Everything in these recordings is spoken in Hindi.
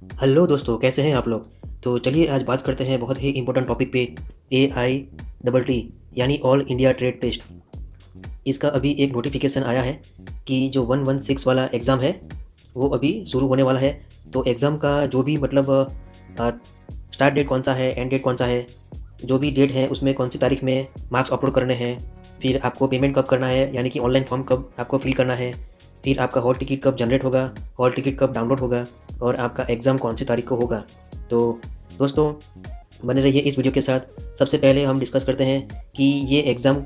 हेलो दोस्तों, कैसे हैं आप लोग। तो चलिए आज बात करते हैं बहुत ही इम्पोर्टेंट टॉपिक पे, AITT यानी ऑल इंडिया ट्रेड टेस्ट। इसका अभी एक नोटिफिकेशन आया है कि जो 116 वाला एग्ज़ाम है वो अभी शुरू होने वाला है। तो एग्ज़ाम का जो भी मतलब स्टार्ट डेट कौन सा है, एंड डेट कौन सा है, जो भी डेट है उसमें कौन सी तारीख में मार्क्स अपलोड करने हैं, फिर आपको पेमेंट कब करना है, यानी कि ऑनलाइन फॉर्म कब आपको फिल करना है, फिर आपका हॉल टिकट कब जनरेट होगा, हॉल टिकट कब डाउनलोड होगा और आपका एग्ज़ाम कौन सी तारीख को होगा। तो दोस्तों बने रहिए इस वीडियो के साथ। सबसे पहले हम डिस्कस करते हैं कि ये एग्ज़ाम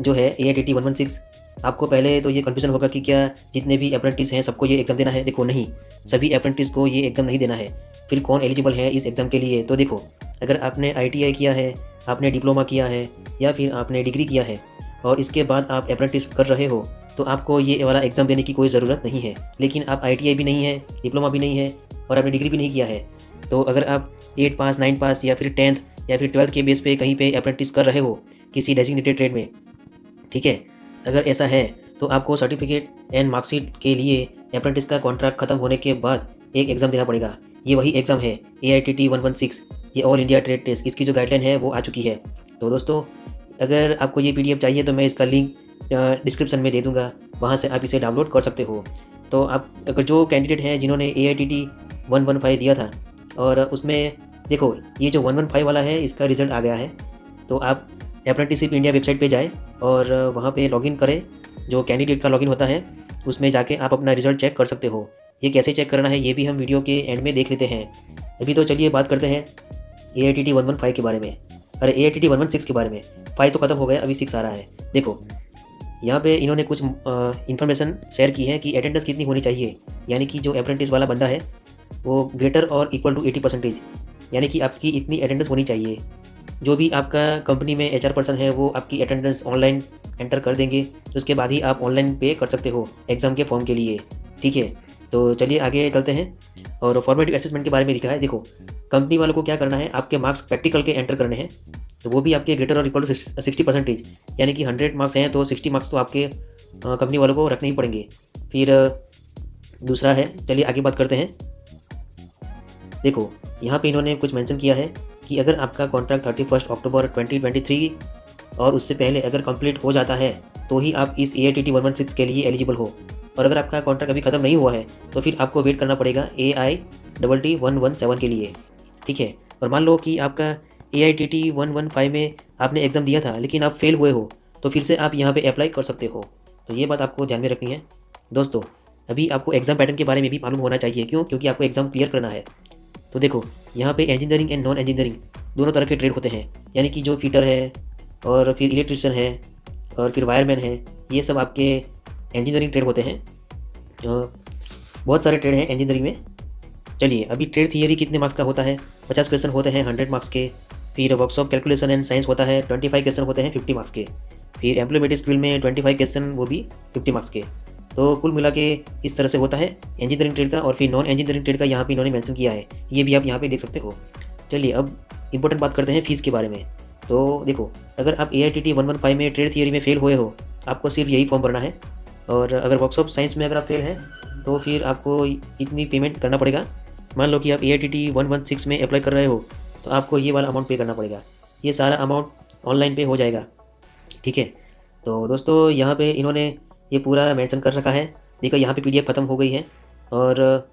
जो है AITT 116, आपको पहले तो ये कन्फ्यूज़न होगा कि क्या जितने भी अप्रेंटिस हैं सबको ये एग्ज़ाम देना है। देखो नहीं, सभी अप्रेंटिस को ये एग्ज़ाम नहीं देना है। फिर कौन एलिजिबल है इस एग्ज़ाम के लिए, तो देखो अगर आपने ITI किया है, आपने डिप्लोमा किया है या फिर आपने डिग्री किया है और इसके बाद आप अप्रेंटिस कर रहे हो तो आपको ये वाला एग्ज़ाम देने की कोई ज़रूरत नहीं है। लेकिन आप ITI भी नहीं है, डिप्लोमा भी नहीं है और आपने डिग्री भी नहीं किया है, तो अगर आप 8 पास, 9 पास या फिर 10th या फिर 12th के बेस पे कहीं पे अप्रेंटिस कर रहे हो किसी डेजिग्नेटेड ट्रेड में, ठीक है, अगर ऐसा है तो आपको सर्टिफिकेट एंड मार्कशीट के लिए अप्रेंटिस का कॉन्ट्रैक्ट ख़त्म होने के बाद एक एग्ज़ाम देना पड़ेगा। ये वही एग्ज़ाम है AITT 116, ये ऑल इंडिया ट्रेड टेस्ट। इसकी जो गाइडलाइन है वो आ चुकी है। तो दोस्तों अगर आपको ये PDF चाहिए तो मैं इसका लिंक डिस्क्रिप्शन में दे दूँगा, वहाँ से आप इसे डाउनलोड कर सकते हो। तो आप अगर जो कैंडिडेट हैं जिन्होंने AITT 115 दिया था और उसमें देखो ये जो 115 वाला है इसका रिज़ल्ट आ गया है, तो आप अप्रेंटिसशिप इंडिया वेबसाइट पे जाएँ और वहाँ पे लॉगिन करें। जो कैंडिडेट का लॉगिन होता है उसमें जाके आप अपना रिज़ल्ट चेक कर सकते हो। ये कैसे चेक करना है ये भी हम वीडियो के एंड में देख लेते हैं। अभी तो चलिए बात करते हैं AITT 115 के बारे में। अरे AITT 116 के बारे में। 5 तो ख़त्म हो गया, अभी 6 आ रहा है। देखो यहाँ पे इन्होंने कुछ इन्फॉर्मेशन शेयर की है कि अटेंडेंस कितनी होनी चाहिए, यानी कि जो अप्रेंटिस वाला बंदा है वो ग्रेटर और इक्वल टू 80%, यानी कि आपकी इतनी अटेंडेंस होनी चाहिए। जो भी आपका कंपनी में HR पर्सन है वो आपकी अटेंडेंस ऑनलाइन एंटर कर देंगे, तो उसके बाद ही आप ऑनलाइन पे कर सकते हो एग्ज़ाम के फॉर्म के लिए, ठीक है। तो चलिए आगे चलते हैं और फॉर्मेटिव असेसमेंट के बारे में लिखा है। देखो कंपनी वालों को क्या करना है, आपके मार्क्स प्रैक्टिकल के एंटर करने हैं, तो वो भी आपके ग्रेटर और इक्वल टू 60%, यानी कि 100 मार्क्स हैं तो 60 मार्क्स तो आपके कंपनी वालों को रखने ही पड़ेंगे। फिर दूसरा है, चलिए आगे बात करते हैं। देखो यहाँ पे इन्होंने कुछ मेंशन किया है कि अगर आपका कॉन्ट्रैक्ट 31 अक्टूबर 2023 और उससे पहले अगर कंप्लीट हो जाता है तो ही आप इस AITT 116 के लिए एलिजिबल हो, और अगर आपका कॉन्ट्रैक्ट अभी ख़त्म नहीं हुआ है तो फिर आपको वेट करना पड़ेगा AITT 117 के लिए, ठीक है। और मान लो कि आपका AITT 115 में आपने एग्ज़ाम दिया था लेकिन आप फेल हुए हो, तो फिर से आप यहाँ पे अप्लाई कर सकते हो। तो ये बात आपको ध्यान में रखनी है दोस्तों। अभी आपको एग्ज़ाम पैटर्न के बारे में भी मालूम होना चाहिए, क्यों, क्योंकि आपको एग्ज़ाम क्लियर करना है। तो देखो यहाँ पे इंजीनियरिंग एंड नॉन इंजीनियरिंग दोनों तरह के ट्रेड होते हैं, यानी कि जो फिटर है और फिर इलेक्ट्रिशियन है और फिर वायरमैन है, ये सब आपके इंजीनियरिंग ट्रेड होते हैं। बहुत सारे ट्रेड हैं इंजीनियरिंग में। चलिए अभी ट्रेड थियरी कितने मार्क्स का होता है, 50 क्वेश्चन होते हैं 100 मार्क्स के। फिर वर्कशॉप कैलकुलेशन एंड साइंस होता है 25 क्वेश्चन होते हैं 50 मार्क्स के। फिर एम्प्लॉयमेंट स्किल में 25 क्वेश्चन, वो भी 50 मार्क्स के। तो कुल मिला के इस तरह से होता है इंजीनियरिंग ट्रेड का। और फिर नॉन इंजीनियरिंग ट्रेड का यहाँ पे इन्होंने मेंशन किया है, ये भी आप यहाँ पे देख सकते हो। चलिए अब इंपॉर्टेंट बात करते हैं फ़ीस के बारे में। तो देखो अगर आप AITT 115 में ट्रेड थियरी में फेल हुए हो, आपको सिर्फ यही फॉर्म भरना है। और अगर वर्कशॉप साइंस में अगर आप फेल हैं तो फिर आपको इतनी पेमेंट करना पड़ेगा। मान लो कि आप AITT 116 में अप्लाई कर रहे हो तो आपको ये वाला अमाउंट पे करना पड़ेगा। ये सारा अमाउंट ऑनलाइन पे हो जाएगा, ठीक है। तो दोस्तों यहाँ पे इन्होंने ये पूरा मेंशन कर रखा है। देखो यहाँ पे PDF ख़त्म हो गई है और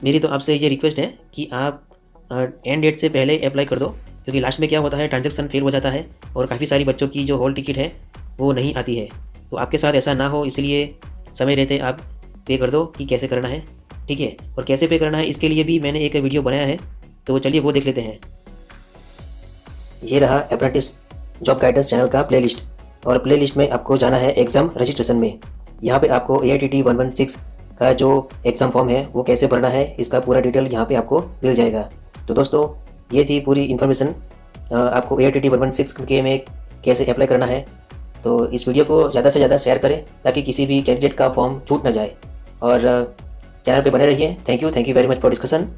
मेरी तो आपसे ये रिक्वेस्ट है कि आप एंड डेट से पहले अप्लाई कर दो, क्योंकि लास्ट में क्या होता है, ट्रांजैक्शन फेल हो जाता है और काफ़ी सारी बच्चों की जो हॉल टिकट है वो नहीं आती है। तो आपके साथ ऐसा ना हो, इसलिए समय रहते आप पे कर दो कि कैसे करना है, ठीक है। और कैसे पे करना है इसके लिए भी मैंने एक वीडियो बनाया है, तो चलिए वो देख लेते हैं। ये रहा अप्रेंटिस जॉब गाइडेंस चैनल का प्लेलिस्ट, और प्लेलिस्ट में आपको जाना है एग्ज़ाम रजिस्ट्रेशन में। यहाँ पे आपको AITT 116 का जो एग्ज़ाम फॉर्म है वो कैसे भरना है इसका पूरा डिटेल यहाँ पे आपको मिल जाएगा। तो दोस्तों ये थी पूरी इन्फॉर्मेशन आपको AITT 116 के में कैसे अप्लाई करना है। तो इस वीडियो को ज़्यादा से ज़्यादा शेयर करें ताकि किसी भी कैंडिडेट का फॉर्म छूट ना जाए, और चैनल पे बने रहिए। Thank you very much for discussion.